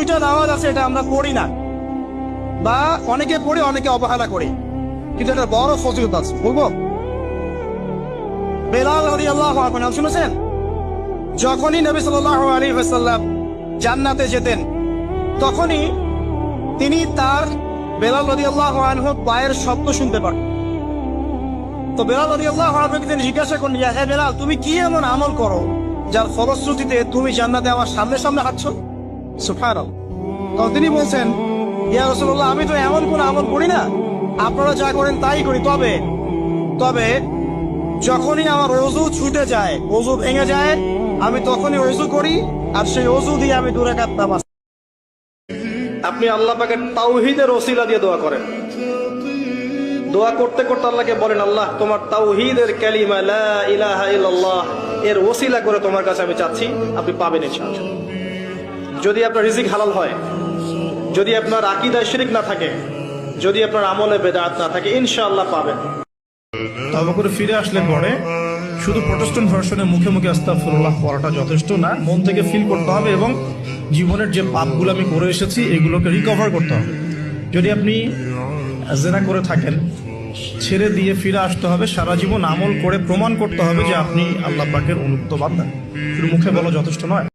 দুইটা নামাজ আছে, এটা আমরা পড়ি না, বা অনেকে পড়ি অনেকে অবহেলা করি, কিন্তু এটা বড় ফজিলত আছে। বলবো বেলাল রাদিয়াল্লাহু আনহু, নাম শুনেছেন? যখনই নবী সাল্লাল্লাহু আলাইহি ওয়াসাল্লাম জান্নাতে যেতেন, তখনই তিনি তার বেলাল রাদিয়াল্লাহু আনহু পায়ের শব্দ শুনতে পারতেন। তো বেলাল রাদিয়াল্লাহু আনহুকে তিনি জিজ্ঞাসা করলেন, হে বেলাল, তুমি কি এমন আমল করো যার ফলশ্রুতিতে তুমি জান্নাতে আমার সামনে সামনে হাঁটছো? সুবহানাল্লাহ। তখন তিনি বলছেন, ইয়া রাসূলুল্লাহ, আমি তো এমন কোন আমল করি না, আপনারা যা করেন তাই করি, তবে যখনই আমার ওযু ছুটে যায়, ওযু ভেঙে যায়, আমি তখনই ওযু করি, আর সেই ওযু দিয়ে আমি 2 রাকাত নামাজ। আপনি আল্লাহ পাকের তাওহীদের ওসিলা দিয়ে দোয়া করেন। দোয়া করতে করতে আল্লাহকে বলেন, আল্লাহ, তোমার তাওহীদের কালিমা লা ইলাহা ইল্লাল্লাহ এর ওসিলা করে তোমার কাছে আমি চাচ্ছি, আপনি পাবেন ইনশাআল্লাহ। যদি আপনার রিজিক হালাল হয়, যদি আপনার আকীদায় শিরক না থাকে, যদি আপনার আমলে বেদাত না থাকে, ইনশাআল্লাহ পাবেন। তওবা করে ফিরে আসলে পরে শুধু প্রটেস্ট্যান্ট ভার্সনে মুখে মুখে আস্তাগফিরুল্লাহ পড়াটা যথেষ্ট না, মন থেকে ফিল করতে হবে এবং জীবনের যে পাপগুলো আমি করে এসেছি এগুলোকে রিকভার করতে হবে। যদি আপনি জেনা করে থাকেন, ছেড়ে দিয়ে ফিরে আসতে হবে, সারা জীবন আমল করে প্রমাণ করতে হবে যে আপনি আল্লাহ পাকের অনুগত বান্দা। শুধু মুখে বলা যথেষ্ট নয়।